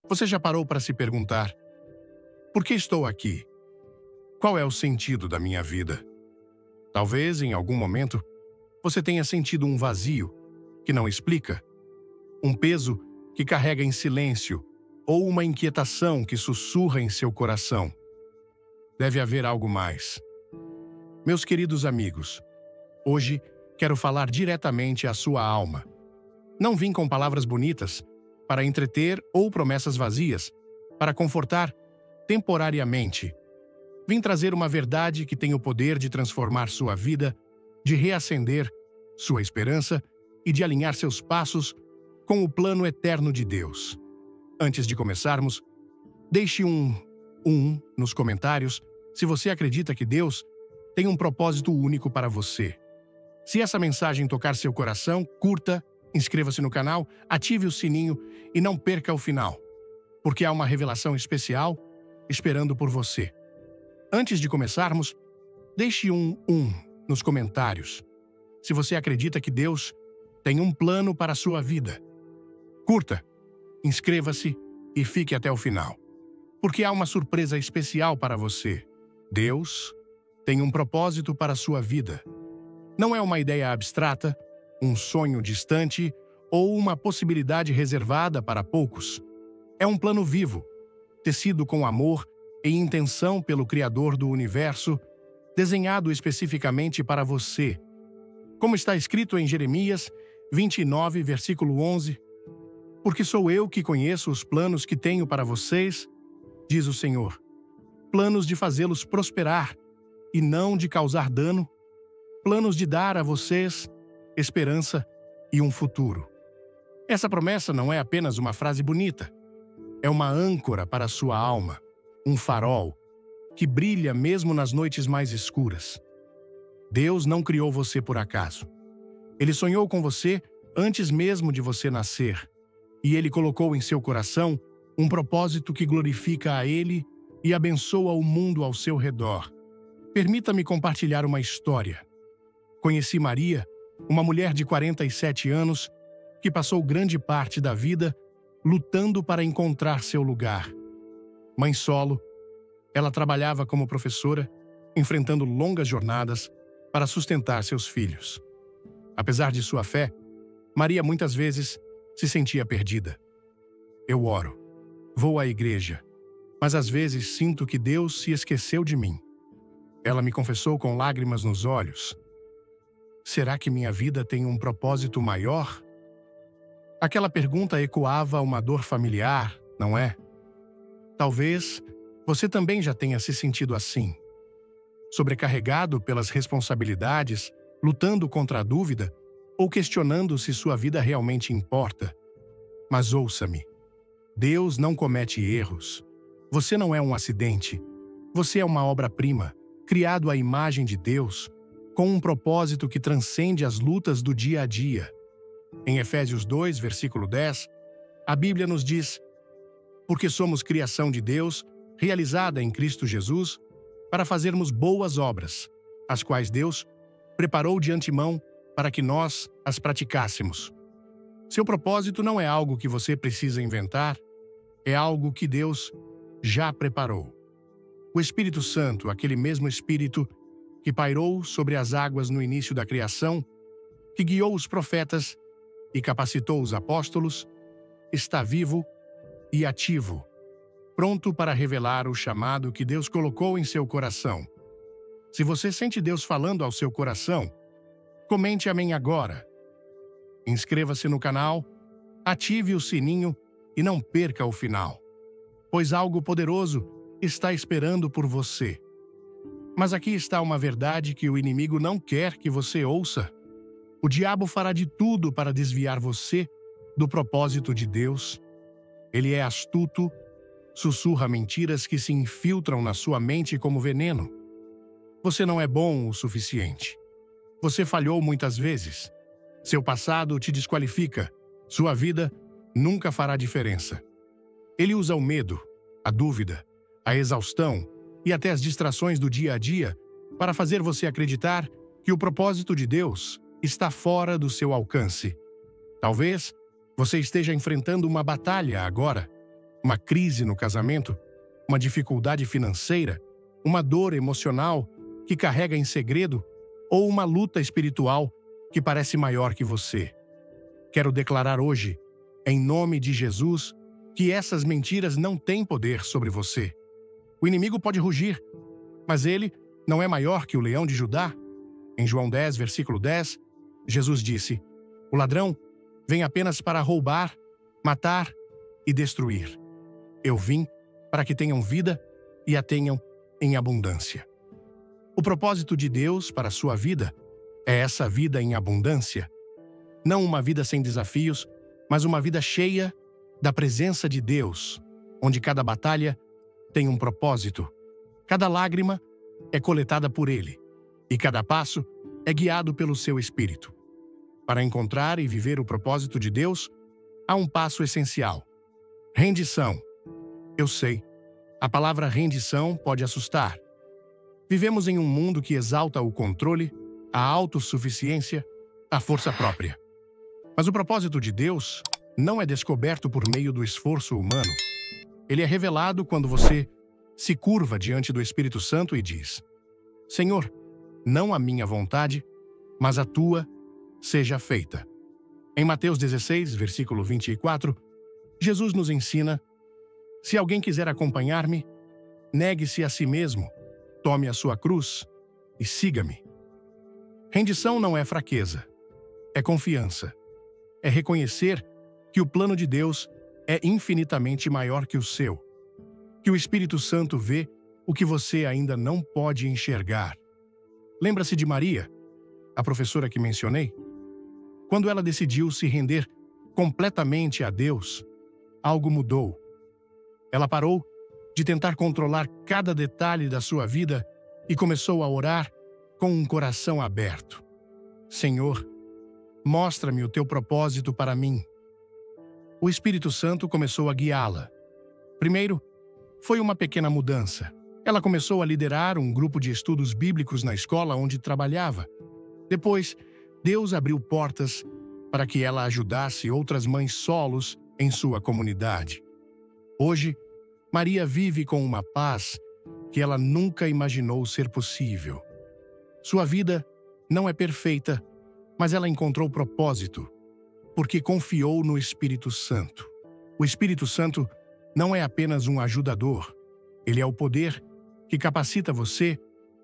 Você já parou para se perguntar: por que estou aqui? Qual é o sentido da minha vida? Talvez, em algum momento, você tenha sentido um vazio que não explica, um peso que carrega em silêncio ou uma inquietação que sussurra em seu coração. Deve haver algo mais. Meus queridos amigos, hoje quero falar diretamente à sua alma. Não vim com palavras bonitas para entreter ou promessas vazias para confortar temporariamente. Vim trazer uma verdade que tem o poder de transformar sua vida, de reacender sua esperança e de alinhar seus passos com o plano eterno de Deus. Antes de começarmos, deixe um nos comentários se você acredita que Deus tem um propósito único para você. Se essa mensagem tocar seu coração, curta, inscreva-se no canal, ative o sininho e não perca o final, porque há uma revelação especial esperando por você. Antes de começarmos, deixe um nos comentários se você acredita que Deus tem um plano para a sua vida. Curta, inscreva-se e fique até o final, porque há uma surpresa especial para você. Deus tem um propósito para a sua vida. Não é uma ideia abstrata, um sonho distante ou uma possibilidade reservada para poucos. É um plano vivo, tecido com amor e intenção pelo Criador do Universo, desenhado especificamente para você. Como está escrito em Jeremias 29, versículo 11, porque sou eu que conheço os planos que tenho para vocês, diz o Senhor, planos de fazê-los prosperar e não de causar dano, planos de dar a vocês esperança e um futuro. Essa promessa não é apenas uma frase bonita, é uma âncora para a sua alma, um farol que brilha mesmo nas noites mais escuras. Deus não criou você por acaso. Ele sonhou com você antes mesmo de você nascer, e Ele colocou em seu coração um propósito que glorifica a Ele e abençoa o mundo ao seu redor. Permita-me compartilhar uma história. Conheci Maria, uma mulher de 47 anos, que passou grande parte da vida lutando para encontrar seu lugar. Mãe solo, ela trabalhava como professora, enfrentando longas jornadas para sustentar seus filhos. Apesar de sua fé, Maria muitas vezes se sentia perdida. Eu oro, vou à igreja, mas às vezes sinto que Deus se esqueceu de mim. Ela me confessou com lágrimas nos olhos: será que minha vida tem um propósito maior? Aquela pergunta ecoava uma dor familiar, não é? Talvez você também já tenha se sentido assim, sobrecarregado pelas responsabilidades, lutando contra a dúvida ou questionando se sua vida realmente importa. Mas ouça-me, Deus não comete erros. Você não é um acidente. Você é uma obra-prima, criado à imagem de Deus, com um propósito que transcende as lutas do dia a dia. Em Efésios 2, versículo 10, a Bíblia nos diz: porque somos criação de Deus, realizada em Cristo Jesus, para fazermos boas obras, as quais Deus preparou de antemão para que nós as praticássemos. Seu propósito não é algo que você precisa inventar, é algo que Deus já preparou. O Espírito Santo, aquele mesmo Espírito que pairou sobre as águas no início da criação, que guiou os profetas e capacitou os apóstolos, está vivo e ativo, pronto para revelar o chamado que Deus colocou em seu coração. Se você sente Deus falando ao seu coração, comente amém agora. Inscreva-se no canal, ative o sininho e não perca o final, pois algo poderoso está esperando por você. Mas aqui está uma verdade que o inimigo não quer que você ouça. O diabo fará de tudo para desviar você do propósito de Deus. Ele é astuto, sussurra mentiras que se infiltram na sua mente como veneno. Você não é bom o suficiente. Você falhou muitas vezes. Seu passado te desqualifica. Sua vida nunca fará diferença. Ele usa o medo, a dúvida, a exaustão e até as distrações do dia a dia para fazer você acreditar que o propósito de Deus está fora do seu alcance. Talvez você esteja enfrentando uma batalha agora, uma crise no casamento, uma dificuldade financeira, uma dor emocional que carrega em segredo ou uma luta espiritual que parece maior que você. Quero declarar hoje, em nome de Jesus, que essas mentiras não têm poder sobre você. O inimigo pode rugir, mas ele não é maior que o leão de Judá. Em João 10, versículo 10, Jesus disse: "O ladrão vem apenas para roubar, matar e destruir. Eu vim para que tenham vida e a tenham em abundância." O propósito de Deus para a sua vida é essa vida em abundância. Não uma vida sem desafios, mas uma vida cheia da presença de Deus, onde cada batalha tem um propósito. Cada lágrima é coletada por Ele, e cada passo é guiado pelo seu Espírito. Para encontrar e viver o propósito de Deus, há um passo essencial: rendição. Eu sei, a palavra rendição pode assustar. Vivemos em um mundo que exalta o controle, a autossuficiência, a força própria. Mas o propósito de Deus não é descoberto por meio do esforço humano. Ele é revelado quando você se curva diante do Espírito Santo e diz: "Senhor, não a minha vontade, mas a tua seja feita." Em Mateus 16, versículo 24, Jesus nos ensina: "Se alguém quiser acompanhar-me, negue-se a si mesmo, tome a sua cruz e siga-me." Rendição não é fraqueza, é confiança. É reconhecer que o plano de Deus é infinitamente maior que o seu, que o Espírito Santo vê o que você ainda não pode enxergar. Lembra-se de Maria, a professora que mencionei? Quando ela decidiu se render completamente a Deus, algo mudou. Ela parou de tentar controlar cada detalhe da sua vida e começou a orar com um coração aberto. "Senhor, mostra-me o teu propósito para mim." O Espírito Santo começou a guiá-la. Primeiro, foi uma pequena mudança. Ela começou a liderar um grupo de estudos bíblicos na escola onde trabalhava. Depois, Deus abriu portas para que ela ajudasse outras mães solos em sua comunidade. Hoje, Maria vive com uma paz que ela nunca imaginou ser possível. Sua vida não é perfeita, mas ela encontrou propósito, porque confiou no Espírito Santo. O Espírito Santo não é apenas um ajudador, ele é o poder que capacita você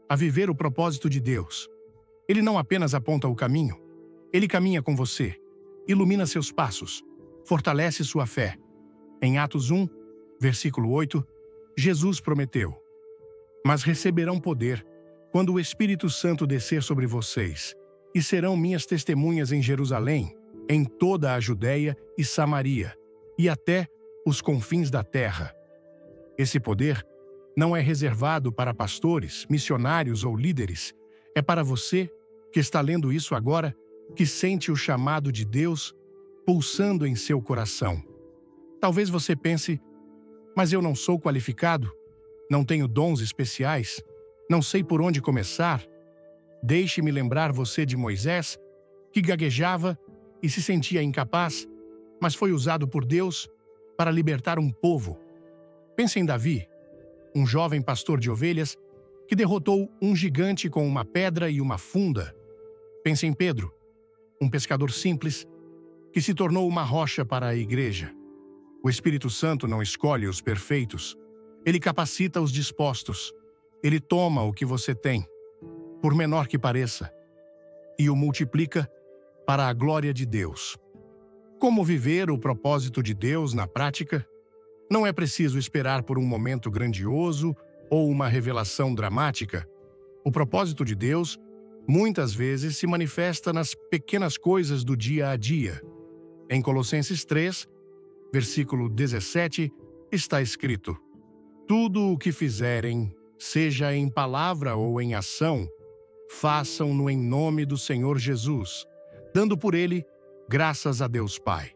a viver o propósito de Deus. Ele não apenas aponta o caminho, ele caminha com você, ilumina seus passos, fortalece sua fé. Em Atos 1, versículo 8, Jesus prometeu: "Mas receberão poder quando o Espírito Santo descer sobre vocês, e serão minhas testemunhas em Jerusalém, em toda a Judéia e Samaria, e até os confins da terra." Esse poder não é reservado para pastores, missionários ou líderes. É para você que está lendo isso agora, que sente o chamado de Deus pulsando em seu coração. Talvez você pense: "Mas eu não sou qualificado, não tenho dons especiais, não sei por onde começar." Deixe-me lembrar você de Moisés, que gaguejava e se sentia incapaz, mas foi usado por Deus para libertar um povo. Pense em Davi, um jovem pastor de ovelhas que derrotou um gigante com uma pedra e uma funda. Pense em Pedro, um pescador simples que se tornou uma rocha para a igreja. O Espírito Santo não escolhe os perfeitos, ele capacita os dispostos. Ele toma o que você tem, por menor que pareça, e o multiplica para a glória de Deus. Como viver o propósito de Deus na prática? Não é preciso esperar por um momento grandioso ou uma revelação dramática. O propósito de Deus muitas vezes se manifesta nas pequenas coisas do dia a dia. Em Colossenses 3, versículo 17, está escrito: "Tudo o que fizerem, seja em palavra ou em ação, façam-no em nome do Senhor Jesus, dando por ele graças a Deus Pai."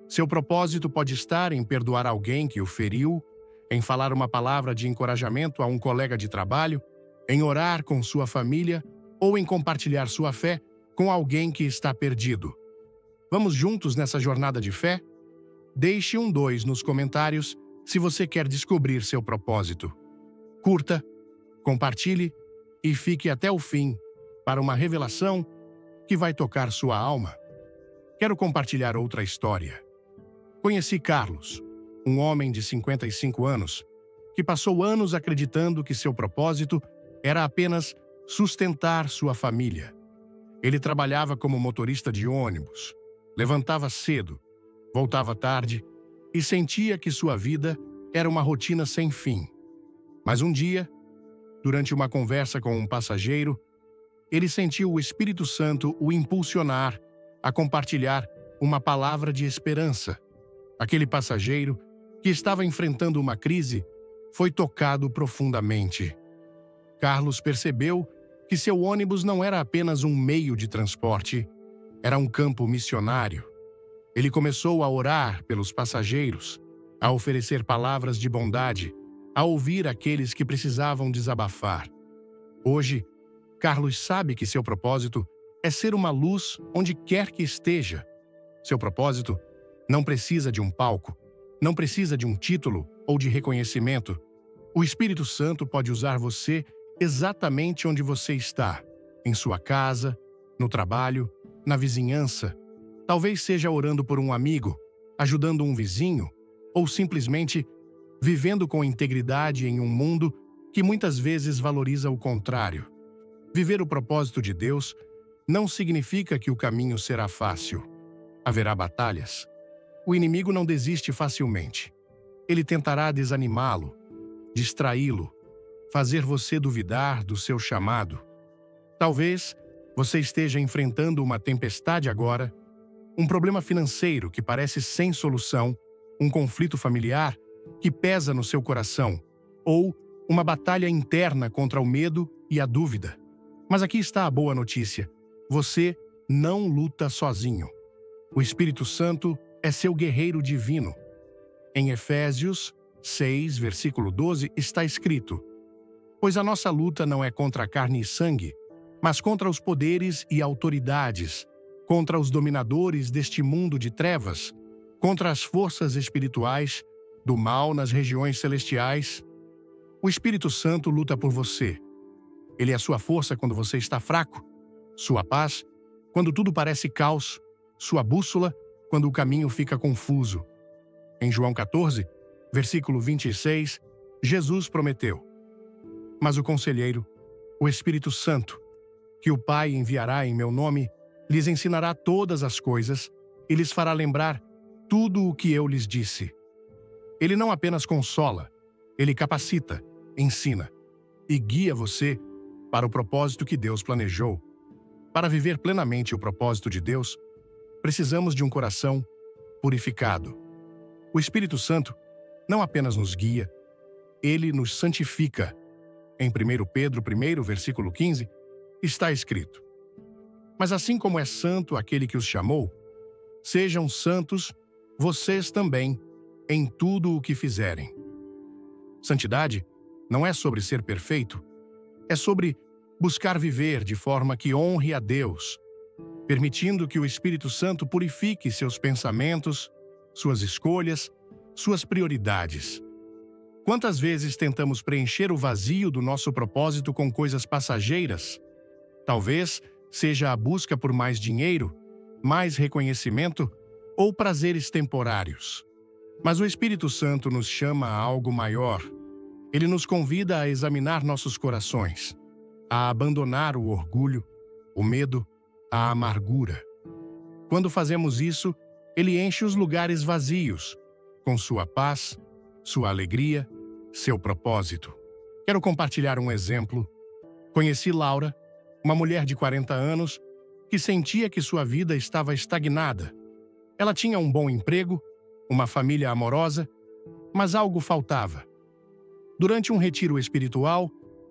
Seu propósito pode estar em perdoar alguém que o feriu, em falar uma palavra de encorajamento a um colega de trabalho, em orar com sua família ou em compartilhar sua fé com alguém que está perdido. Vamos juntos nessa jornada de fé? Deixe um 2 nos comentários se você quer descobrir seu propósito. Curta, compartilhe e fique até o fim para uma revelação que vai tocar sua alma. Quero compartilhar outra história. Conheci Carlos, um homem de 55 anos, que passou anos acreditando que seu propósito era apenas sustentar sua família. Ele trabalhava como motorista de ônibus, levantava cedo, voltava tarde e sentia que sua vida era uma rotina sem fim. Mas um dia, durante uma conversa com um passageiro, ele sentiu o Espírito Santo o impulsionar a compartilhar uma palavra de esperança. Aquele passageiro, que estava enfrentando uma crise, foi tocado profundamente. Carlos percebeu que seu ônibus não era apenas um meio de transporte, era um campo missionário. Ele começou a orar pelos passageiros, a oferecer palavras de bondade, a ouvir aqueles que precisavam desabafar. Hoje, Carlos sabe que seu propósito é ser uma luz onde quer que esteja. Seu propósito não precisa de um palco, não precisa de um título ou de reconhecimento. O Espírito Santo pode usar você exatamente onde você está, em sua casa, no trabalho, na vizinhança. Talvez seja orando por um amigo, ajudando um vizinho, ou simplesmente vivendo com integridade em um mundo que muitas vezes valoriza o contrário. Viver o propósito de Deus não significa que o caminho será fácil. Haverá batalhas. O inimigo não desiste facilmente. Ele tentará desanimá-lo, distraí-lo, fazer você duvidar do seu chamado. Talvez você esteja enfrentando uma tempestade agora, um problema financeiro que parece sem solução, um conflito familiar que pesa no seu coração, ou uma batalha interna contra o medo e a dúvida. Mas aqui está a boa notícia. Você não luta sozinho. O Espírito Santo é seu guerreiro divino. Em Efésios 6, versículo 12, está escrito: "Pois a nossa luta não é contra carne e sangue, mas contra os poderes e autoridades, contra os dominadores deste mundo de trevas, contra as forças espirituais do mal nas regiões celestiais." O Espírito Santo luta por você. Ele é sua força quando você está fraco, sua paz quando tudo parece caos, sua bússola quando o caminho fica confuso. Em João 14, versículo 26, Jesus prometeu: "Mas o Conselheiro, o Espírito Santo, que o Pai enviará em meu nome, lhes ensinará todas as coisas e lhes fará lembrar tudo o que eu lhes disse." Ele não apenas consola, ele capacita, ensina e guia você para o propósito que Deus planejou. Para viver plenamente o propósito de Deus, precisamos de um coração purificado. O Espírito Santo não apenas nos guia, ele nos santifica. Em 1 Pedro 1, versículo 15, está escrito: "Mas assim como é santo aquele que os chamou, sejam santos vocês também em tudo o que fizerem." Santidade não é sobre ser perfeito, é sobre buscar viver de forma que honre a Deus, permitindo que o Espírito Santo purifique seus pensamentos, suas escolhas, suas prioridades. Quantas vezes tentamos preencher o vazio do nosso propósito com coisas passageiras? Talvez seja a busca por mais dinheiro, mais reconhecimento ou prazeres temporários. Mas o Espírito Santo nos chama a algo maior. Ele nos convida a examinar nossos corações, a abandonar o orgulho, o medo, a amargura. Quando fazemos isso, ele enche os lugares vazios com sua paz, sua alegria, seu propósito. Quero compartilhar um exemplo. Conheci Laura, uma mulher de 40 anos que sentia que sua vida estava estagnada. Ela tinha um bom emprego, uma família amorosa, mas algo faltava. Durante um retiro espiritual,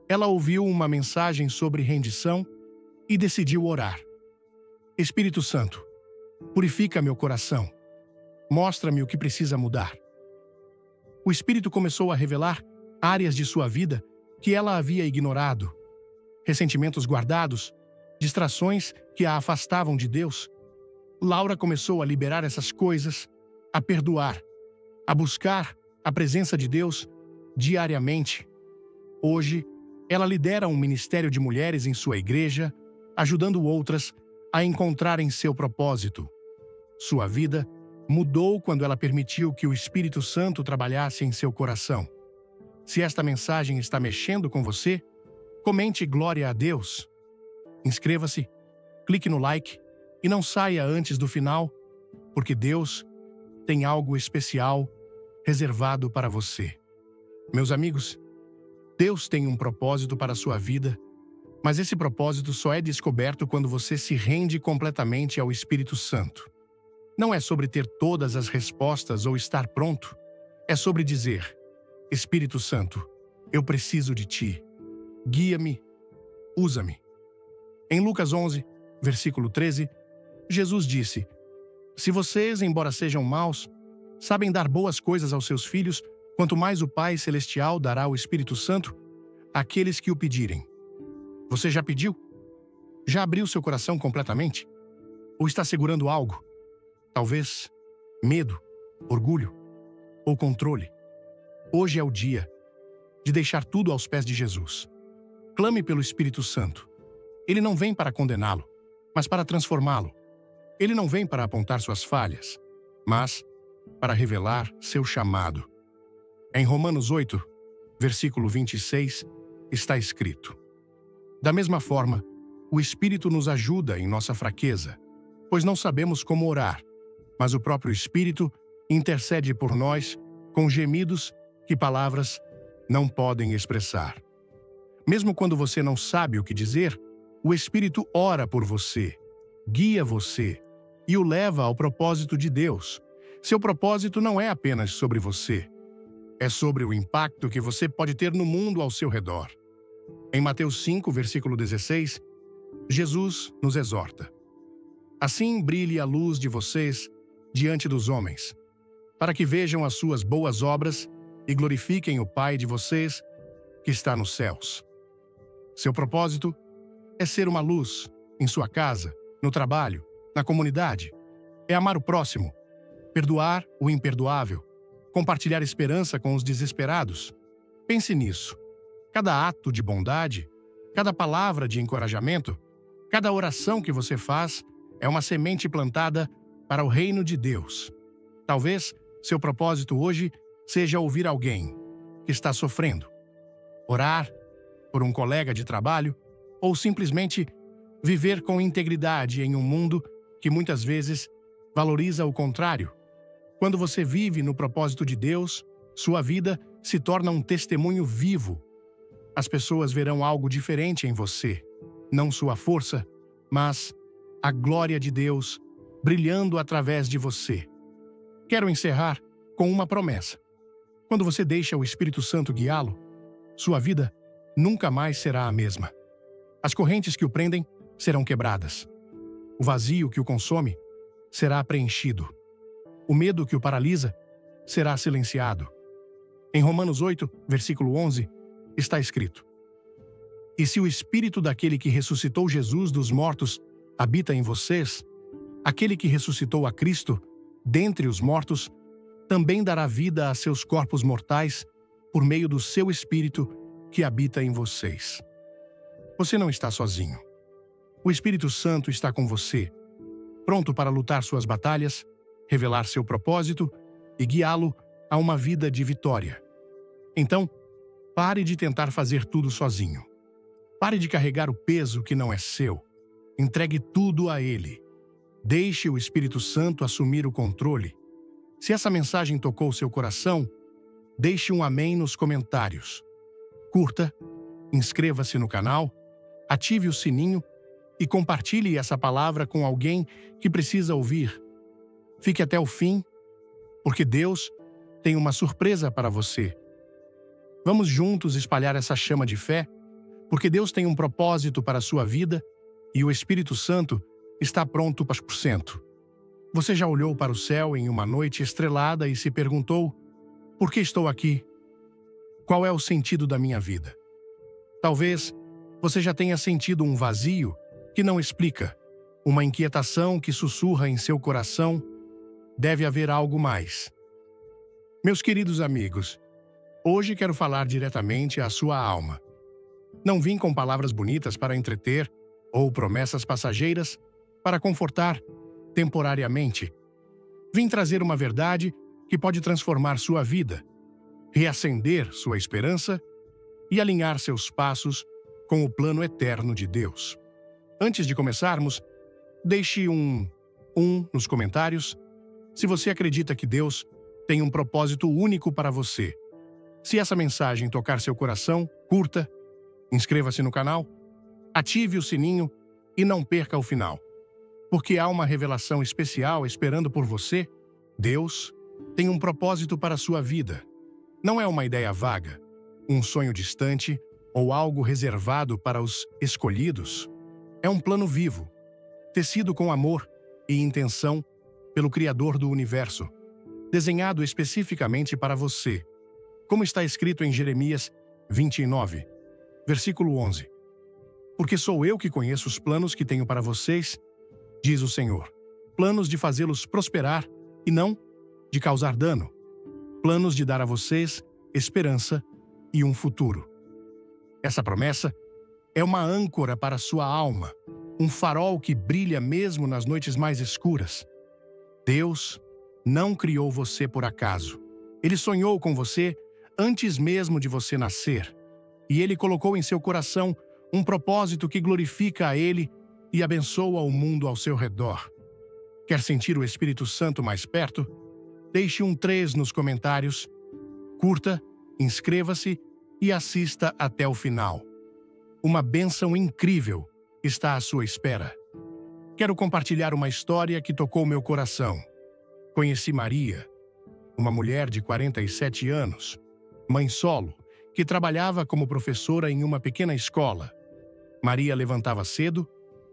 ela ouviu uma mensagem sobre rendição e decidiu orar. "Espírito Santo, purifica meu coração. Mostra-me o que precisa mudar." O Espírito começou a revelar áreas de sua vida que ela havia ignorado, ressentimentos guardados, distrações que a afastavam de Deus. Laura começou a liberar essas coisas, a perdoar, a buscar a presença de Deus diariamente. Hoje, ela lidera um ministério de mulheres em sua igreja, ajudando outras a encontrarem seu propósito. Sua vida mudou quando ela permitiu que o Espírito Santo trabalhasse em seu coração. Se esta mensagem está mexendo com você, comente glória a Deus. Inscreva-se, clique no like e não saia antes do final, porque Deus tem algo especial reservado para você. Meus amigos, Deus tem um propósito para a sua vida, mas esse propósito só é descoberto quando você se rende completamente ao Espírito Santo. Não é sobre ter todas as respostas ou estar pronto. É sobre dizer: Espírito Santo, eu preciso de Ti. Guia-me, usa-me. Em Lucas 11, versículo 13, Jesus disse: Se vocês, embora sejam maus, sabem dar boas coisas aos seus filhos, quanto mais o Pai Celestial dará o Espírito Santo àqueles que o pedirem. Você já pediu? Já abriu seu coração completamente? Ou está segurando algo? Talvez medo, orgulho ou controle. Hoje é o dia de deixar tudo aos pés de Jesus. Clame pelo Espírito Santo. Ele não vem para condená-lo, mas para transformá-lo. Ele não vem para apontar suas falhas, mas para revelar seu chamado. Em Romanos 8, versículo 26, está escrito: Da mesma forma, o Espírito nos ajuda em nossa fraqueza, pois não sabemos como orar, mas o próprio Espírito intercede por nós com gemidos que palavras não podem expressar. Mesmo quando você não sabe o que dizer, o Espírito ora por você, guia você e o leva ao propósito de Deus. Seu propósito não é apenas sobre você, é sobre o impacto que você pode ter no mundo ao seu redor. Em Mateus 5, versículo 16, Jesus nos exorta: Assim brilhe a luz de vocês diante dos homens, para que vejam as suas boas obras e glorifiquem o Pai de vocês que está nos céus. Seu propósito é ser uma luz em sua casa, no trabalho, na comunidade. É amar o próximo, perdoar o imperdoável, compartilhar esperança com os desesperados. Pense nisso. Cada ato de bondade, cada palavra de encorajamento, cada oração que você faz é uma semente plantada para o reino de Deus. Talvez seu propósito hoje seja ouvir alguém que está sofrendo, orar por um colega de trabalho ou simplesmente viver com integridade em um mundo que muitas vezes valoriza o contrário. Quando você vive no propósito de Deus, sua vida se torna um testemunho vivo. As pessoas verão algo diferente em você, não sua força, mas a glória de Deus brilhando através de você. Quero encerrar com uma promessa. Quando você deixa o Espírito Santo guiá-lo, sua vida nunca mais será a mesma. As correntes que o prendem serão quebradas. O vazio que o consome será preenchido. O medo que o paralisa será silenciado. Em Romanos 8, versículo 11, está escrito: E se o Espírito daquele que ressuscitou Jesus dos mortos habita em vocês, aquele que ressuscitou a Cristo dentre os mortos também dará vida a seus corpos mortais por meio do seu Espírito que habita em vocês. Você não está sozinho. O Espírito Santo está com você, pronto para lutar suas batalhas, revelar seu propósito e guiá-lo a uma vida de vitória. Então, pare de tentar fazer tudo sozinho. Pare de carregar o peso que não é seu. Entregue tudo a Ele. Deixe o Espírito Santo assumir o controle. Se essa mensagem tocou seu coração, deixe um amém nos comentários. Curta, inscreva-se no canal, ative o sininho e compartilhe essa palavra com alguém que precisa ouvir. Fique até o fim, porque Deus tem uma surpresa para você. Vamos juntos espalhar essa chama de fé, porque Deus tem um propósito para a sua vida e o Espírito Santo está pronto para 100%. Você já olhou para o céu em uma noite estrelada e se perguntou: por que estou aqui? Qual é o sentido da minha vida? Talvez você já tenha sentido um vazio que não explica, uma inquietação que sussurra em seu coração: deve haver algo mais. Meus queridos amigos, hoje quero falar diretamente à sua alma. Não vim com palavras bonitas para entreter ou promessas passageiras para confortar temporariamente. Vim trazer uma verdade que pode transformar sua vida, reacender sua esperança e alinhar seus passos com o plano eterno de Deus. Antes de começarmos, deixe um nos comentários se você acredita que Deus tem um propósito único para você. Se essa mensagem tocar seu coração, curta, inscreva-se no canal, ative o sininho e não perca o final. Porque há uma revelação especial esperando por você. Deus tem um propósito para a sua vida. Não é uma ideia vaga, um sonho distante ou algo reservado para os escolhidos. É um plano vivo, tecido com amor e intenção pelo Criador do Universo, desenhado especificamente para você, como está escrito em Jeremias 29, versículo 11. Porque sou eu que conheço os planos que tenho para vocês, diz o Senhor, planos de fazê-los prosperar e não de causar dano, planos de dar a vocês esperança e um futuro. Essa promessa é uma âncora para sua alma, um farol que brilha mesmo nas noites mais escuras. Deus não criou você por acaso. Ele sonhou com você antes mesmo de você nascer. E Ele colocou em seu coração um propósito que glorifica a Ele e abençoa o mundo ao seu redor. Quer sentir o Espírito Santo mais perto? Deixe um 3 nos comentários, curta, inscreva-se e assista até o final. Uma bênção incrível está à sua espera. Quero compartilhar uma história que tocou meu coração. Conheci Maria, uma mulher de 47 anos, mãe solo, que trabalhava como professora em uma pequena escola. Maria levantava cedo,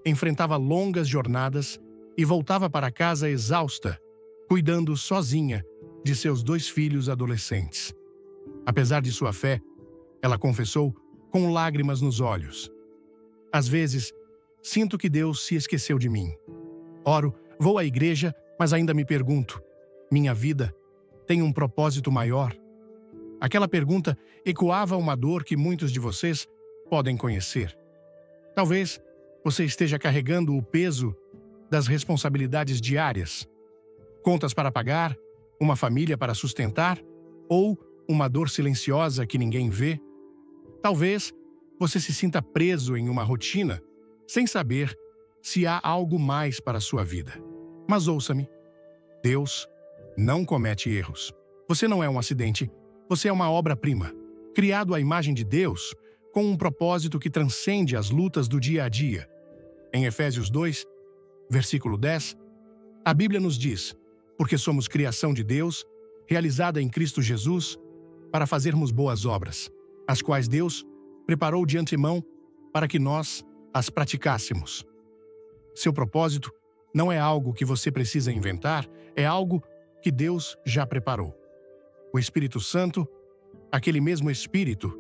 enfrentava longas jornadas e voltava para casa exausta, cuidando sozinha de seus 2 filhos adolescentes. Apesar de sua fé, ela confessou com lágrimas nos olhos: às vezes, sinto que Deus se esqueceu de mim. Oro, vou à igreja, mas ainda me pergunto: minha vida tem um propósito maior? Aquela pergunta ecoava uma dor que muitos de vocês podem conhecer. Talvez você esteja carregando o peso das responsabilidades diárias, contas para pagar, uma família para sustentar ou uma dor silenciosa que ninguém vê. Talvez você se sinta preso em uma rotina, sem saber se há algo mais para a sua vida. Mas ouça-me, Deus não comete erros. Você não é um acidente, você é uma obra-prima, criado à imagem de Deus, com um propósito que transcende as lutas do dia a dia. Em Efésios 2, versículo 10, a Bíblia nos diz: porque somos criação de Deus, realizada em Cristo Jesus, para fazermos boas obras, as quais Deus preparou de antemão para que nós as praticássemos. Seu propósito não é algo que você precisa inventar, é algo que Deus já preparou. O Espírito Santo, aquele mesmo Espírito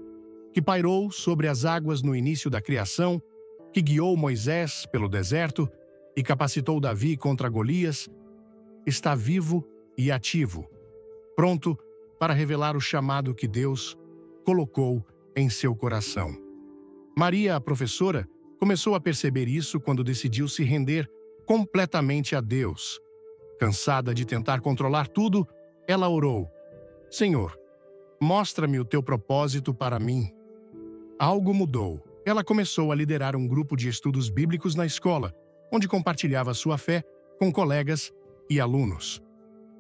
que pairou sobre as águas no início da criação, que guiou Moisés pelo deserto e capacitou Davi contra Golias, está vivo e ativo, pronto para revelar o chamado que Deus colocou em seu coração. Maria, a professora, começou a perceber isso quando decidiu se render completamente a Deus. Cansada de tentar controlar tudo, ela orou: Senhor, mostra-me o teu propósito para mim. Algo mudou. Ela começou a liderar um grupo de estudos bíblicos na escola, onde compartilhava sua fé com colegas e alunos.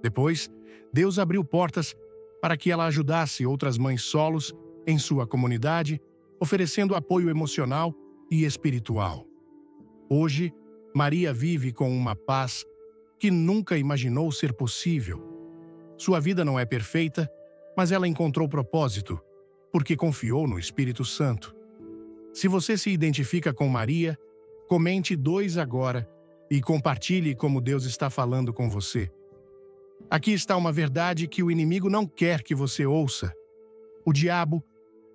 Depois, Deus abriu portas para que ela ajudasse outras mães solos em sua comunidade, oferecendo apoio emocional e espiritual. Hoje, Maria vive com uma paz que nunca imaginou ser possível. Sua vida não é perfeita, mas ela encontrou propósito, porque confiou no Espírito Santo. Se você se identifica com Maria, comente 2 agora e compartilhe como Deus está falando com você. Aqui está uma verdade que o inimigo não quer que você ouça. O diabo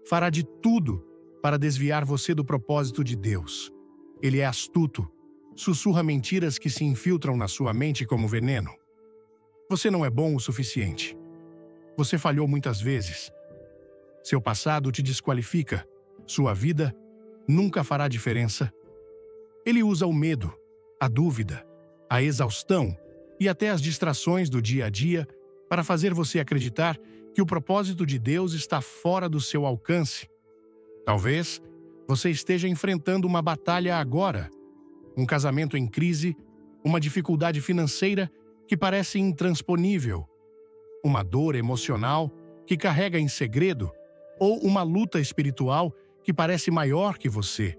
fará de tudo para desviar você do propósito de Deus. Ele é astuto, sussurra mentiras que se infiltram na sua mente como veneno. Você não é bom o suficiente. Você falhou muitas vezes. Seu passado te desqualifica. Sua vida nunca fará diferença. Ele usa o medo, a dúvida, a exaustão e até as distrações do dia a dia para fazer você acreditar que o propósito de Deus está fora do seu alcance. Talvez você esteja enfrentando uma batalha agora, um casamento em crise, uma dificuldade financeira que parece intransponível, uma dor emocional que carrega em segredo ou uma luta espiritual que parece maior que você.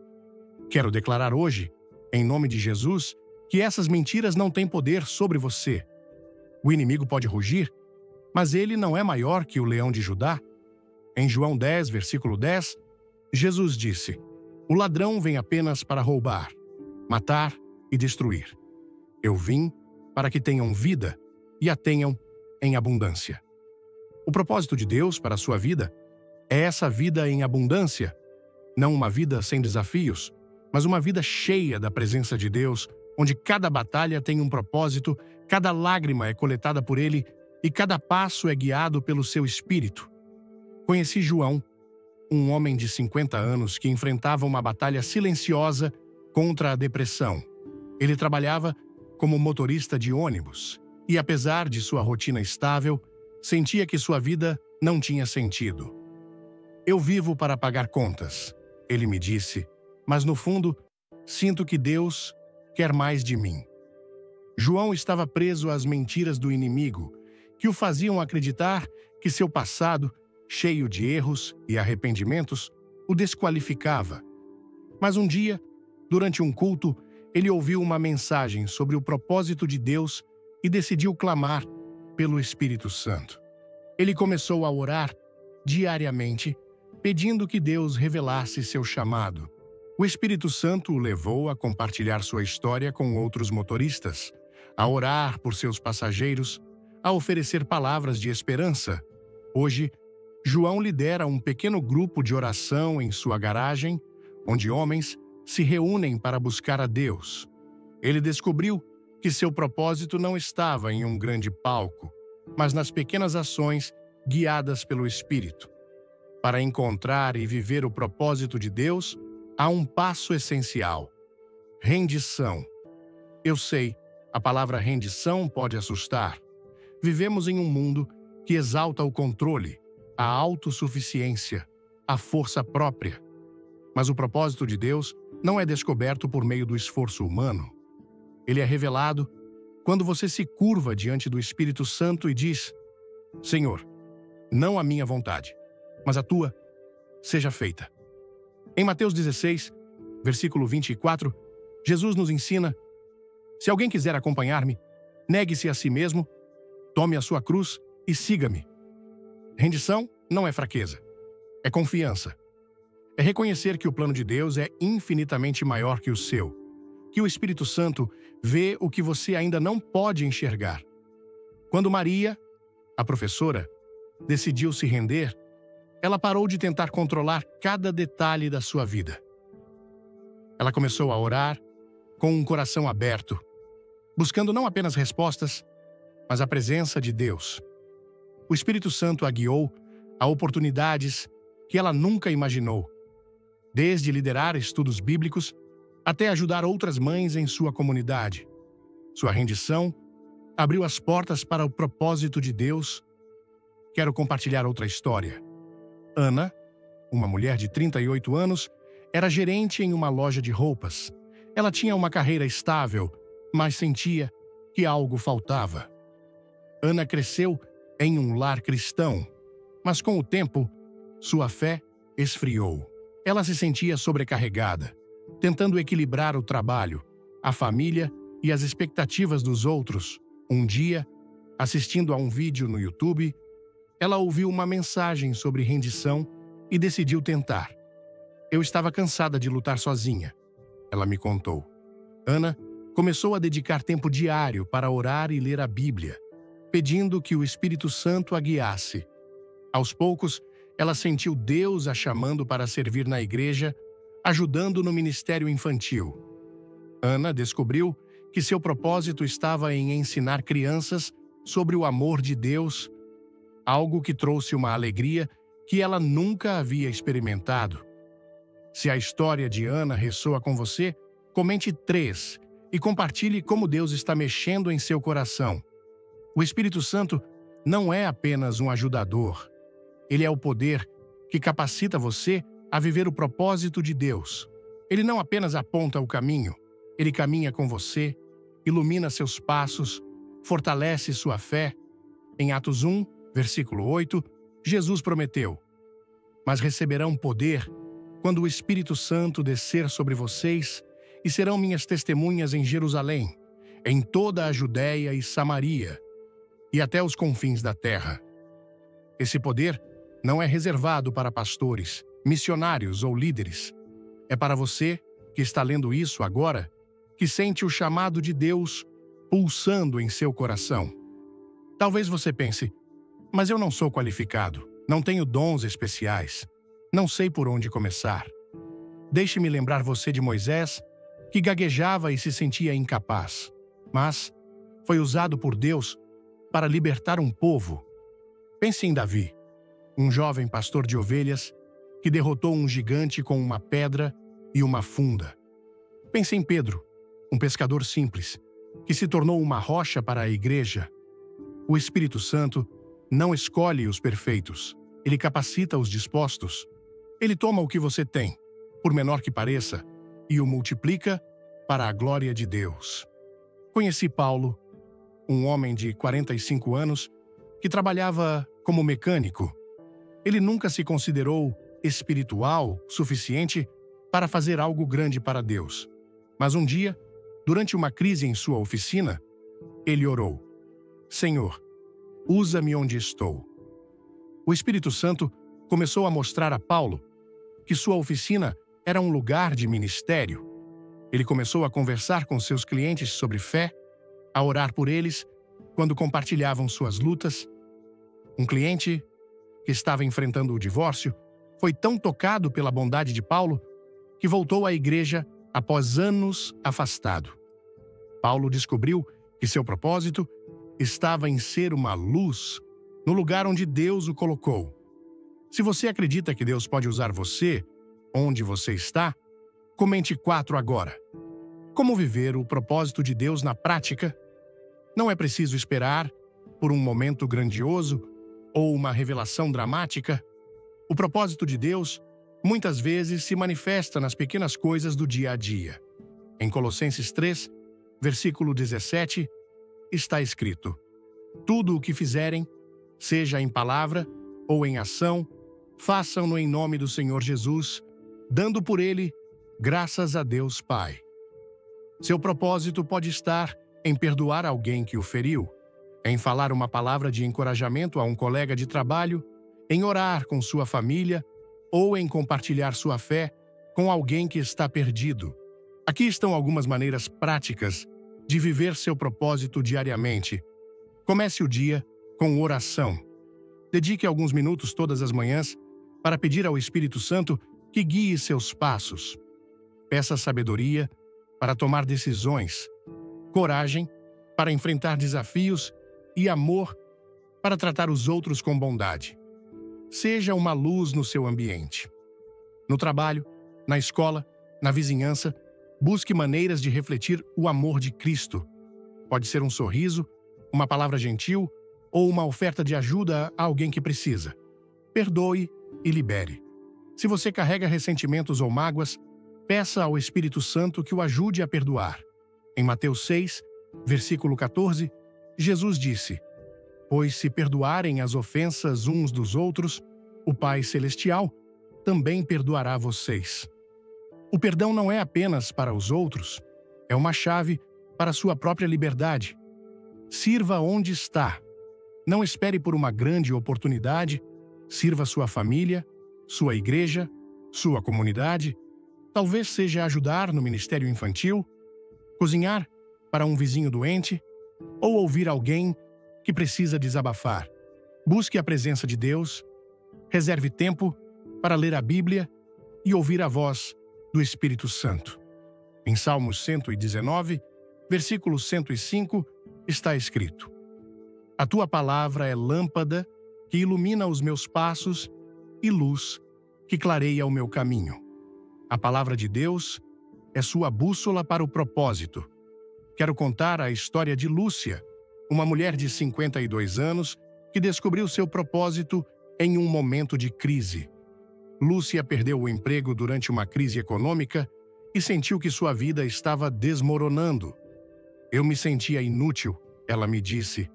Quero declarar hoje, em nome de Jesus, que essas mentiras não têm poder sobre você. O inimigo pode rugir, mas ele não é maior que o leão de Judá. Em João 10, versículo 10, Jesus disse: "O ladrão vem apenas para roubar, matar e destruir. Eu vim para que tenham vida e a tenham em abundância." O propósito de Deus para a sua vida é essa vida em abundância, não uma vida sem desafios, mas uma vida cheia da presença de Deus, onde cada batalha tem um propósito, cada lágrima é coletada por Ele e cada passo é guiado pelo seu Espírito. Conheci João, um homem de 50 anos que enfrentava uma batalha silenciosa contra a depressão. Ele trabalhava como motorista de ônibus e, apesar de sua rotina estável, sentia que sua vida não tinha sentido. "Eu vivo para pagar contas", ele me disse, "mas no fundo, sinto que Deus quer mais de mim." João estava preso às mentiras do inimigo, que o faziam acreditar que seu passado, cheio de erros e arrependimentos, o desqualificava. Mas um dia, durante um culto, ele ouviu uma mensagem sobre o propósito de Deus e decidiu clamar pelo Espírito Santo. Ele começou a orar diariamente, pedindo que Deus revelasse seu chamado. O Espírito Santo o levou a compartilhar sua história com outros motoristas, a orar por seus passageiros, a oferecer palavras de esperança. Hoje, João lidera um pequeno grupo de oração em sua garagem, onde homens se reúnem para buscar a Deus. Ele descobriu que seu propósito não estava em um grande palco, mas nas pequenas ações guiadas pelo Espírito. Para encontrar e viver o propósito de Deus, há um passo essencial: rendição. Eu sei, a palavra rendição pode assustar. Vivemos em um mundo que exalta o controle, a autossuficiência, a força própria. Mas o propósito de Deus não é descoberto por meio do esforço humano. Ele é revelado quando você se curva diante do Espírito Santo e diz: "Senhor, não a minha vontade, mas a tua seja feita." Em Mateus 16, versículo 24, Jesus nos ensina: "Se alguém quiser acompanhar-me, negue-se a si mesmo, tome a sua cruz e siga-me." Rendição não é fraqueza, é confiança. É reconhecer que o plano de Deus é infinitamente maior que o seu, que o Espírito Santo vê o que você ainda não pode enxergar. Quando Maria, a professora, decidiu se render, ela parou de tentar controlar cada detalhe da sua vida. Ela começou a orar com um coração aberto, buscando não apenas respostas, mas a presença de Deus. O Espírito Santo a guiou a oportunidades que ela nunca imaginou, desde liderar estudos bíblicos até ajudar outras mães em sua comunidade. Sua rendição abriu as portas para o propósito de Deus. Quero compartilhar outra história. Ana, uma mulher de 38 anos, era gerente em uma loja de roupas. Ela tinha uma carreira estável, mas sentia que algo faltava. Ana cresceu em um lar cristão, mas com o tempo, sua fé esfriou. Ela se sentia sobrecarregada, tentando equilibrar o trabalho, a família e as expectativas dos outros. Um dia, assistindo a um vídeo no YouTube, ela ouviu uma mensagem sobre rendição e decidiu tentar. "Eu estava cansada de lutar sozinha", ela me contou. Ana começou a dedicar tempo diário para orar e ler a Bíblia, pedindo que o Espírito Santo a guiasse. Aos poucos, ela sentiu Deus a chamando para servir na igreja, ajudando no ministério infantil. Ana descobriu que seu propósito estava em ensinar crianças sobre o amor de Deus. algo que trouxe uma alegria que ela nunca havia experimentado. Se a história de Ana ressoa com você, comente 3 e compartilhe como Deus está mexendo em seu coração. O Espírito Santo não é apenas um ajudador. Ele é o poder que capacita você a viver o propósito de Deus. Ele não apenas aponta o caminho, ele caminha com você, ilumina seus passos, fortalece sua fé. Em Atos 1, versículo 8, Jesus prometeu: "Mas receberão poder quando o Espírito Santo descer sobre vocês e serão minhas testemunhas em Jerusalém, em toda a Judéia e Samaria, e até os confins da terra." Esse poder não é reservado para pastores, missionários ou líderes. É para você que está lendo isso agora, que sente o chamado de Deus pulsando em seu coração. Talvez você pense: "Mas eu não sou qualificado, não tenho dons especiais, não sei por onde começar." Deixe-me lembrar você de Moisés, que gaguejava e se sentia incapaz, mas foi usado por Deus para libertar um povo. Pense em Davi, um jovem pastor de ovelhas que derrotou um gigante com uma pedra e uma funda. Pense em Pedro, um pescador simples, que se tornou uma rocha para a igreja. O Espírito Santo não escolhe os perfeitos, ele capacita os dispostos. Ele toma o que você tem, por menor que pareça, e o multiplica para a glória de Deus. Conheci Paulo, um homem de 45 anos que trabalhava como mecânico. Ele nunca se considerou espiritual suficiente para fazer algo grande para Deus. Mas um dia, durante uma crise em sua oficina, ele orou: "Senhor, usa-me onde estou." O Espírito Santo começou a mostrar a Paulo que sua oficina era um lugar de ministério. Ele começou a conversar com seus clientes sobre fé, a orar por eles quando compartilhavam suas lutas. Um cliente que estava enfrentando o divórcio foi tão tocado pela bondade de Paulo que voltou à igreja após anos afastado. Paulo descobriu que seu propósito estava em ser uma luz no lugar onde Deus o colocou. Se você acredita que Deus pode usar você onde você está, comente 4 agora. Como viver o propósito de Deus na prática? Não é preciso esperar por um momento grandioso ou uma revelação dramática. O propósito de Deus muitas vezes se manifesta nas pequenas coisas do dia a dia. Em Colossenses 3, versículo 17, está escrito: "Tudo o que fizerem, seja em palavra ou em ação, façam-no em nome do Senhor Jesus, dando por ele graças a Deus Pai." Seu propósito pode estar em perdoar alguém que o feriu, em falar uma palavra de encorajamento a um colega de trabalho, em orar com sua família ou em compartilhar sua fé com alguém que está perdido. Aqui estão algumas maneiras práticas de viver seu propósito diariamente. Comece o dia com oração. Dedique alguns minutos todas as manhãs para pedir ao Espírito Santo que guie seus passos. Peça sabedoria para tomar decisões, coragem para enfrentar desafios e amor para tratar os outros com bondade. Seja uma luz no seu ambiente. No trabalho, na escola, na vizinhança, busque maneiras de refletir o amor de Cristo. Pode ser um sorriso, uma palavra gentil ou uma oferta de ajuda a alguém que precisa. Perdoe e libere. Se você carrega ressentimentos ou mágoas, peça ao Espírito Santo que o ajude a perdoar. Em Mateus 6, versículo 14, Jesus disse: "Pois se perdoarem as ofensas uns dos outros, o Pai Celestial também perdoará vocês." O perdão não é apenas para os outros, é uma chave para sua própria liberdade. Sirva onde está. Não espere por uma grande oportunidade. Sirva sua família, sua igreja, sua comunidade. Talvez seja ajudar no ministério infantil, cozinhar para um vizinho doente ou ouvir alguém que precisa desabafar. Busque a presença de Deus, reserve tempo para ler a Bíblia e ouvir a voz do Espírito Santo. Em Salmos 119, versículo 105, está escrito: "A tua palavra é lâmpada que ilumina os meus passos e luz que clareia o meu caminho. A palavra de Deus é sua bússola para o propósito. Quero contar a história de Lúcia, uma mulher de 52 anos que descobriu seu propósito em um momento de crise. Lúcia perdeu o emprego durante uma crise econômica e sentiu que sua vida estava desmoronando. Eu me sentia inútil, ela me disse.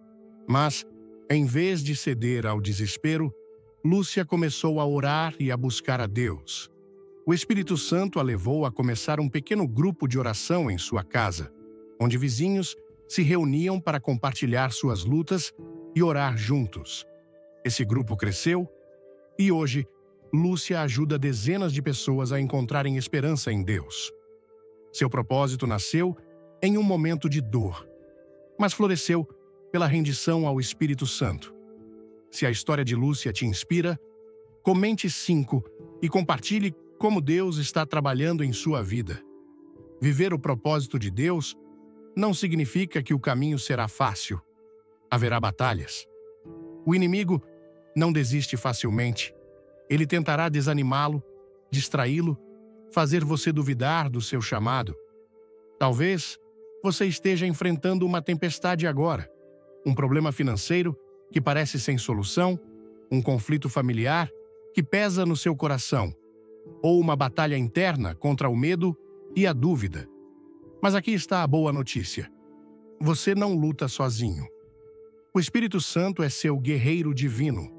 Mas, em vez de ceder ao desespero, Lúcia começou a orar e a buscar a Deus. O Espírito Santo a levou a começar um pequeno grupo de oração em sua casa, onde vizinhos se reuniam para compartilhar suas lutas e orar juntos. Esse grupo cresceu e hoje Lúcia ajuda dezenas de pessoas a encontrarem esperança em Deus. Seu propósito nasceu em um momento de dor, mas floresceu pela rendição ao Espírito Santo. Se a história de Lúcia te inspira, comente 5 e compartilhe como Deus está trabalhando em sua vida. Viver o propósito de Deus não significa que o caminho será fácil. Haverá batalhas. O inimigo não desiste facilmente. Ele tentará desanimá-lo, distraí-lo, fazer você duvidar do seu chamado. Talvez você esteja enfrentando uma tempestade agora, um problema financeiro que parece sem solução, um conflito familiar que pesa no seu coração, ou uma batalha interna contra o medo e a dúvida. Mas aqui está a boa notícia. Você não luta sozinho. O Espírito Santo é seu guerreiro divino.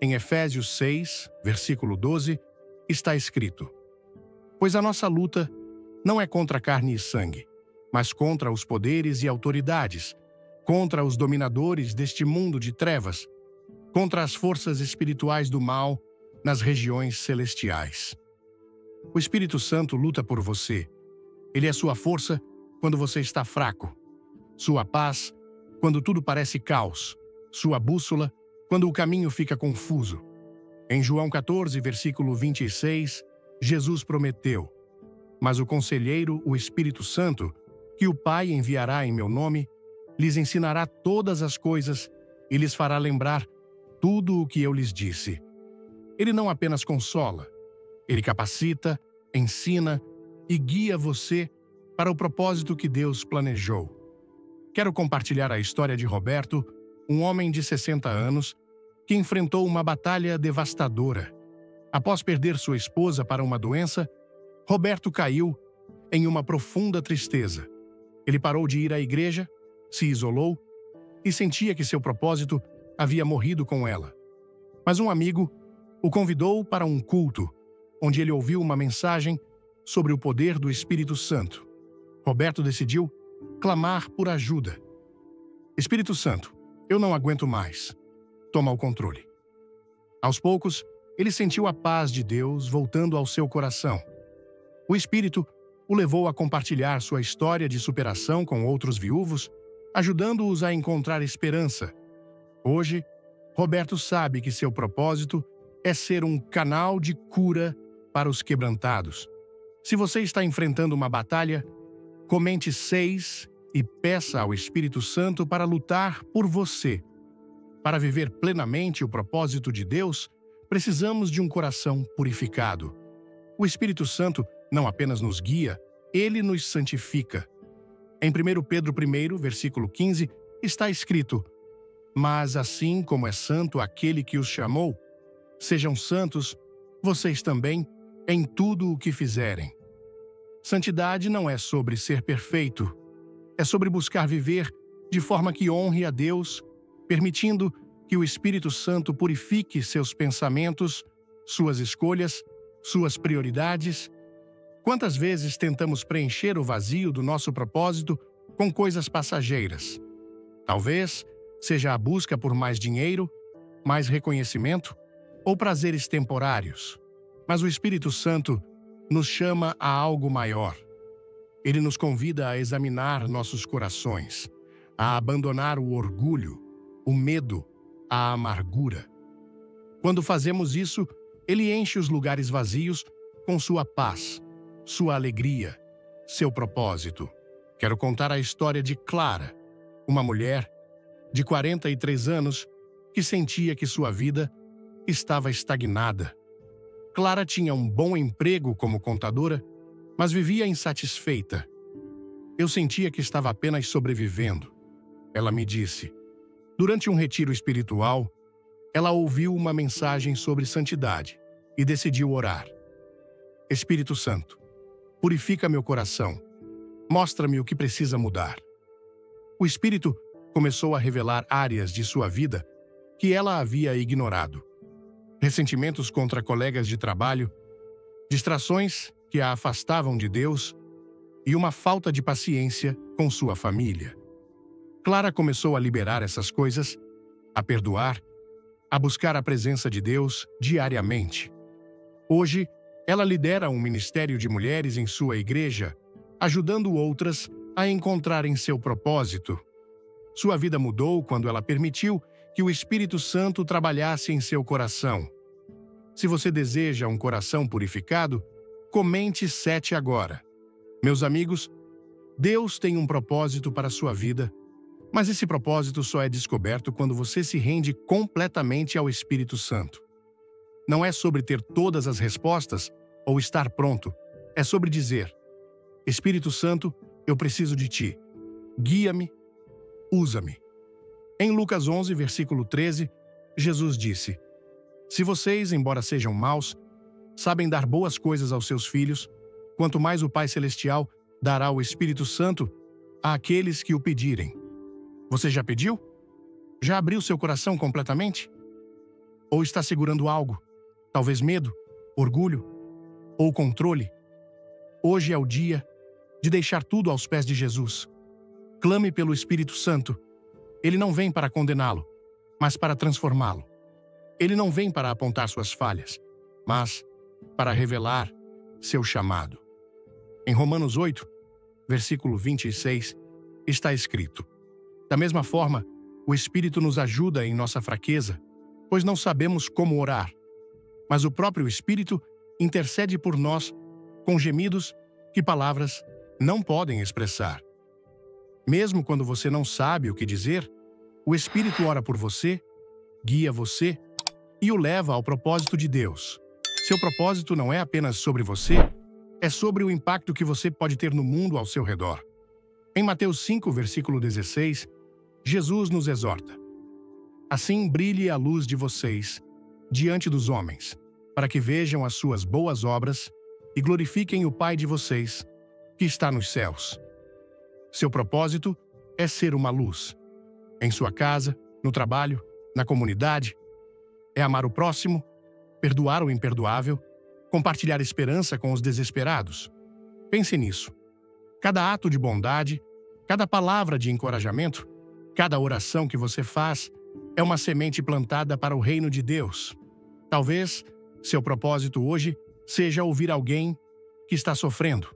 Em Efésios 6, versículo 12, está escrito: Pois a nossa luta não é contra carne e sangue, mas contra os poderes e autoridades, contra os dominadores deste mundo de trevas, contra as forças espirituais do mal nas regiões celestiais. O Espírito Santo luta por você. Ele é sua força quando você está fraco, sua paz quando tudo parece caos, sua bússola quando o caminho fica confuso. Em João 14, versículo 26, Jesus prometeu: Mas o Conselheiro, o Espírito Santo, que o Pai enviará em meu nome, lhes ensinará todas as coisas e lhes fará lembrar tudo o que eu lhes disse. Ele não apenas consola, ele capacita, ensina e guia você para o propósito que Deus planejou. Quero compartilhar a história de Roberto, um homem de 60 anos que enfrentou uma batalha devastadora. Após perder sua esposa para uma doença, Roberto caiu em uma profunda tristeza. Ele parou de ir à igreja, se isolou e sentia que seu propósito havia morrido com ela. Mas um amigo o convidou para um culto, onde ele ouviu uma mensagem sobre o poder do Espírito Santo. Roberto decidiu clamar por ajuda. Espírito Santo, eu não aguento mais. Toma o controle. Aos poucos, ele sentiu a paz de Deus voltando ao seu coração. O Espírito o levou a compartilhar sua história de superação com outros viúvos, ajudando-os a encontrar esperança. Hoje, Roberto sabe que seu propósito é ser um canal de cura para os quebrantados. Se você está enfrentando uma batalha, comente 6 e peça ao Espírito Santo para lutar por você. Para viver plenamente o propósito de Deus, precisamos de um coração purificado. O Espírito Santo não apenas nos guia, ele nos santifica. Em 1 Pedro 1, versículo 15, está escrito: Mas assim como é santo aquele que os chamou, sejam santos, vocês também, em tudo o que fizerem. Santidade não é sobre ser perfeito, é sobre buscar viver de forma que honre a Deus, permitindo que o Espírito Santo purifique seus pensamentos, suas escolhas, suas prioridades. Quantas vezes tentamos preencher o vazio do nosso propósito com coisas passageiras? Talvez seja a busca por mais dinheiro, mais reconhecimento ou prazeres temporários. Mas o Espírito Santo nos chama a algo maior. Ele nos convida a examinar nossos corações, a abandonar o orgulho, o medo, a amargura. Quando fazemos isso, ele enche os lugares vazios com sua paz, sua alegria, seu propósito. Quero contar a história de Clara, uma mulher de 43 anos que sentia que sua vida estava estagnada. Clara tinha um bom emprego como contadora, mas vivia insatisfeita. Eu sentia que estava apenas sobrevivendo. Ela me disse. Durante um retiro espiritual, ela ouviu uma mensagem sobre santidade e decidiu orar. Espírito Santo, purifica meu coração. Mostra-me o que precisa mudar. O Espírito começou a revelar áreas de sua vida que ela havia ignorado. Ressentimentos contra colegas de trabalho, distrações que a afastavam de Deus e uma falta de paciência com sua família. Clara começou a liberar essas coisas, a perdoar, a buscar a presença de Deus diariamente. Hoje, ela lidera um ministério de mulheres em sua igreja, ajudando outras a encontrarem seu propósito. Sua vida mudou quando ela permitiu que o Espírito Santo trabalhasse em seu coração. Se você deseja um coração purificado, comente 7 agora. Meus amigos, Deus tem um propósito para a sua vida, mas esse propósito só é descoberto quando você se rende completamente ao Espírito Santo. Não é sobre ter todas as respostas ou estar pronto, é sobre dizer: Espírito Santo, eu preciso de ti. Guia-me, usa-me. Em Lucas 11, versículo 13, Jesus disse: Se vocês, embora sejam maus, sabem dar boas coisas aos seus filhos, quanto mais o Pai Celestial dará o Espírito Santo àqueles que o pedirem. Você já pediu? Já abriu seu coração completamente? Ou está segurando algo? Talvez medo, orgulho ou controle? Hoje é o dia de deixar tudo aos pés de Jesus. Clame pelo Espírito Santo. Ele não vem para condená-lo, mas para transformá-lo. Ele não vem para apontar suas falhas, mas para revelar seu chamado. Em Romanos 8, versículo 26, está escrito: Da mesma forma, o Espírito nos ajuda em nossa fraqueza, pois não sabemos como orar. Mas o próprio Espírito intercede por nós com gemidos que palavras não podem expressar. Mesmo quando você não sabe o que dizer, o Espírito ora por você, guia você e o leva ao propósito de Deus. Seu propósito não é apenas sobre você, é sobre o impacto que você pode ter no mundo ao seu redor. Em Mateus 5, versículo 16, Jesus nos exorta: Assim brilhe a luz de vocês diante dos homens, para que vejam as suas boas obras e glorifiquem o Pai de vocês, que está nos céus. Seu propósito é ser uma luz. Em sua casa, no trabalho, na comunidade. É amar o próximo, perdoar o imperdoável, compartilhar esperança com os desesperados. Pense nisso. Cada ato de bondade, cada palavra de encorajamento, cada oração que você faz é uma semente plantada para o reino de Deus. Talvez seu propósito hoje seja ouvir alguém que está sofrendo,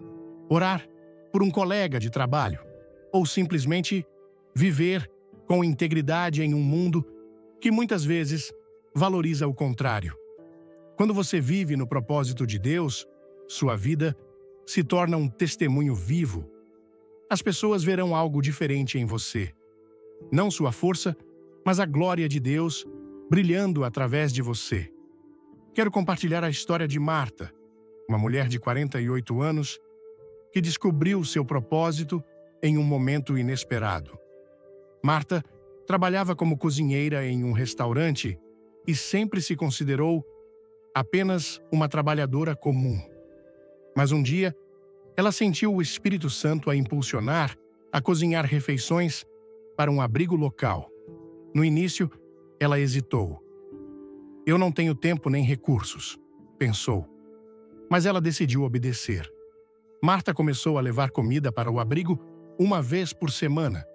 orar por um colega de trabalho, ou simplesmente viver com integridade em um mundo que muitas vezes valoriza o contrário. Quando você vive no propósito de Deus, sua vida se torna um testemunho vivo. As pessoas verão algo diferente em você. Não sua força, mas a glória de Deus brilhando através de você. Quero compartilhar a história de Marta, uma mulher de 48 anos que descobriu seu propósito em um momento inesperado. Marta trabalhava como cozinheira em um restaurante e sempre se considerou apenas uma trabalhadora comum. Mas um dia, ela sentiu o Espírito Santo a impulsionar a cozinhar refeições para um abrigo local. No início, ela hesitou. Eu não tenho tempo nem recursos, pensou. Mas ela decidiu obedecer. Marta começou a levar comida para o abrigo uma vez por semana,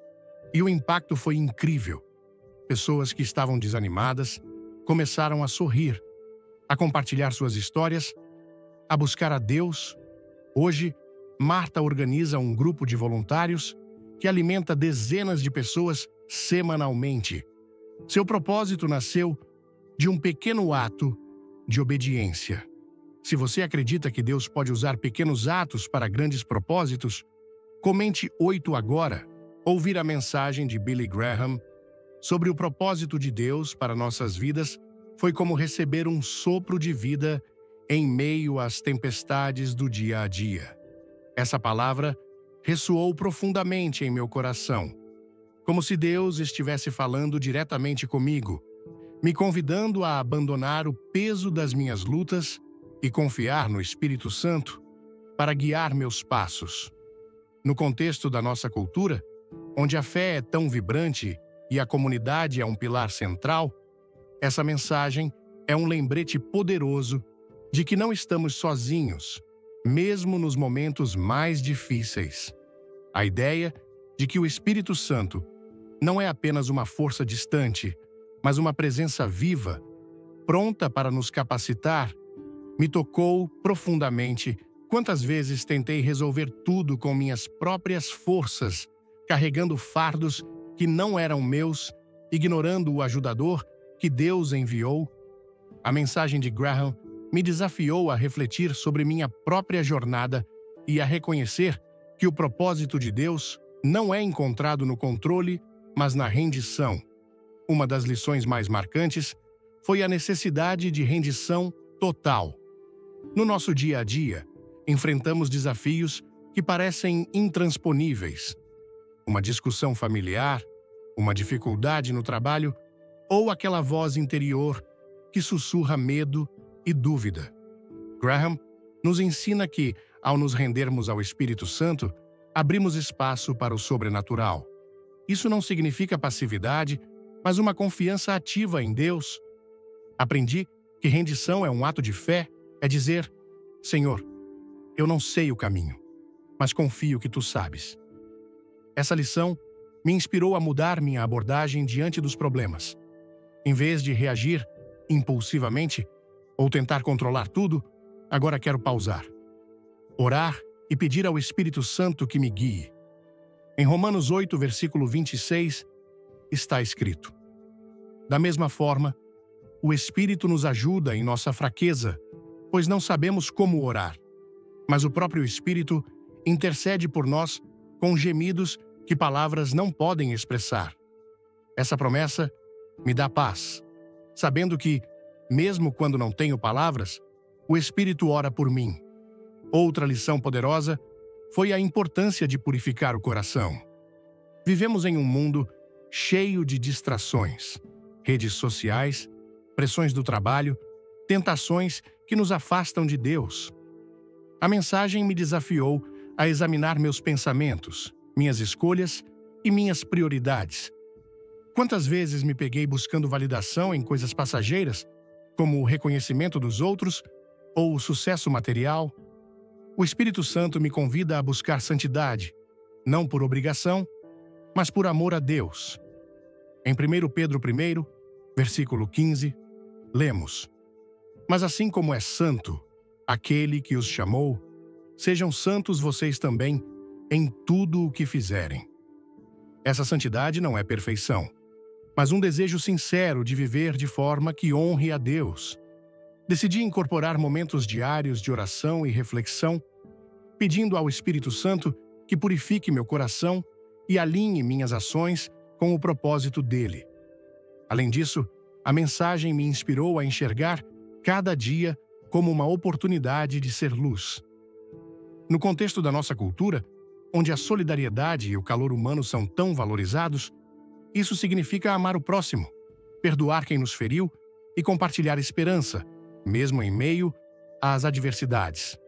e o impacto foi incrível. Pessoas que estavam desanimadas começaram a sorrir, a compartilhar suas histórias, a buscar a Deus. Hoje, Marta organiza um grupo de voluntários que alimenta dezenas de pessoas semanalmente. Seu propósito nasceu de um pequeno ato de obediência. Se você acredita que Deus pode usar pequenos atos para grandes propósitos, comente 8 agora. Ouvir a mensagem de Billy Graham, sobre o propósito de Deus para nossas vidas foi como receber um sopro de vida em meio às tempestades do dia a dia. Essa palavra ressoou profundamente em meu coração, como se Deus estivesse falando diretamente comigo, me convidando a abandonar o peso das minhas lutas e confiar no Espírito Santo para guiar meus passos. No contexto da nossa cultura, onde a fé é tão vibrante e a comunidade é um pilar central, essa mensagem é um lembrete poderoso de que não estamos sozinhos, mesmo nos momentos mais difíceis. A ideia de que o Espírito Santo não é apenas uma força distante, mas uma presença viva, pronta para nos capacitar, me tocou profundamente. Quantas vezes tentei resolver tudo com minhas próprias forças, carregando fardos que não eram meus, ignorando o ajudador que Deus enviou? A mensagem de Graham me desafiou a refletir sobre minha própria jornada e a reconhecer que o propósito de Deus não é encontrado no controle, mas na rendição. Uma das lições mais marcantes foi a necessidade de rendição total. No nosso dia a dia, enfrentamos desafios que parecem intransponíveis. Uma discussão familiar, uma dificuldade no trabalho ou aquela voz interior que sussurra medo e dúvida. Graham nos ensina que, ao nos rendermos ao Espírito Santo, abrimos espaço para o sobrenatural. Isso não significa passividade, mas uma confiança ativa em Deus. Aprendi que rendição é um ato de fé, é dizer: Senhor, eu não sei o caminho, mas confio que Tu sabes. Essa lição me inspirou a mudar minha abordagem diante dos problemas. Em vez de reagir impulsivamente ou tentar controlar tudo, agora quero pausar, orar e pedir ao Espírito Santo que me guie. Em Romanos 8, versículo 26, está escrito: Da mesma forma, o Espírito nos ajuda em nossa fraqueza, pois não sabemos como orar. Mas o próprio Espírito intercede por nós com gemidos que palavras não podem expressar. Essa promessa me dá paz, sabendo que, mesmo quando não tenho palavras, o Espírito ora por mim. Outra lição poderosa foi a importância de purificar o coração. Vivemos em um mundo cheio de distrações, redes sociais, pressões do trabalho, tentações que nos afastam de Deus. A mensagem me desafiou a examinar meus pensamentos, minhas escolhas e minhas prioridades. Quantas vezes me peguei buscando validação em coisas passageiras, como o reconhecimento dos outros ou o sucesso material? O Espírito Santo me convida a buscar santidade, não por obrigação, mas por amor a Deus. Em 1 Pedro 1, versículo 15, lemos: Mas assim como é santo aquele que os chamou, sejam santos vocês também em tudo o que fizerem. Essa santidade não é perfeição, mas um desejo sincero de viver de forma que honre a Deus. Decidi incorporar momentos diários de oração e reflexão, pedindo ao Espírito Santo que purifique meu coração e alinhe minhas ações com o propósito dele. Além disso, a mensagem me inspirou a enxergar cada dia como uma oportunidade de ser luz. No contexto da nossa cultura, onde a solidariedade e o calor humano são tão valorizados, isso significa amar o próximo, perdoar quem nos feriu e compartilhar esperança, mesmo em meio às adversidades.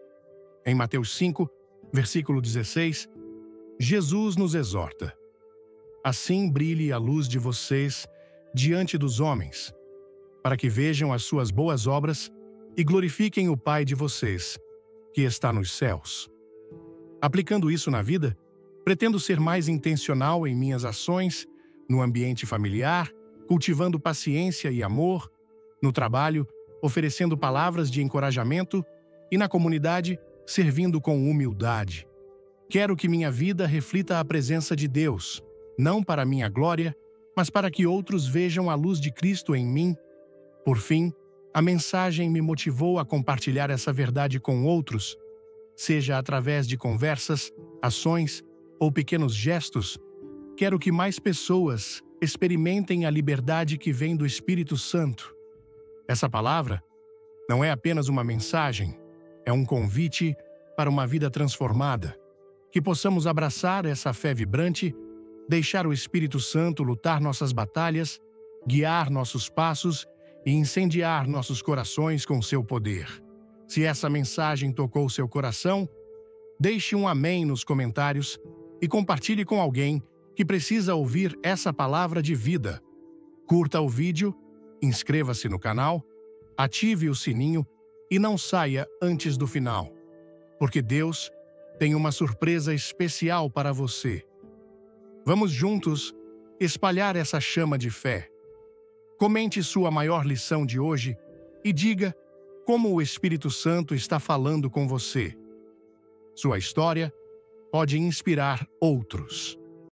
Em Mateus 5, versículo 16, Jesus nos exorta: Assim brilhe a luz de vocês diante dos homens, para que vejam as suas boas obras e glorifiquem o Pai de vocês, que está nos céus. Aplicando isso na vida, pretendo ser mais intencional em minhas ações, no ambiente familiar, cultivando paciência e amor, no trabalho, oferecendo palavras de encorajamento e na comunidade, servindo com humildade. Quero que minha vida reflita a presença de Deus, não para minha glória, mas para que outros vejam a luz de Cristo em mim. Por fim, a mensagem me motivou a compartilhar essa verdade com outros, seja através de conversas, ações ou pequenos gestos. Quero que mais pessoas experimentem a liberdade que vem do Espírito Santo. Essa palavra não é apenas uma mensagem, é um convite para uma vida transformada. Que possamos abraçar essa fé vibrante, deixar o Espírito Santo lutar nossas batalhas, guiar nossos passos e incendiar nossos corações com seu poder. Se essa mensagem tocou seu coração, deixe um amém nos comentários e compartilhe com alguém que precisa ouvir essa palavra de vida. Curta o vídeo, inscreva-se no canal, ative o sininho e não saia antes do final, porque Deus tem uma surpresa especial para você. Vamos juntos espalhar essa chama de fé. Comente sua maior lição de hoje e diga como o Espírito Santo está falando com você. Sua história pode inspirar outros.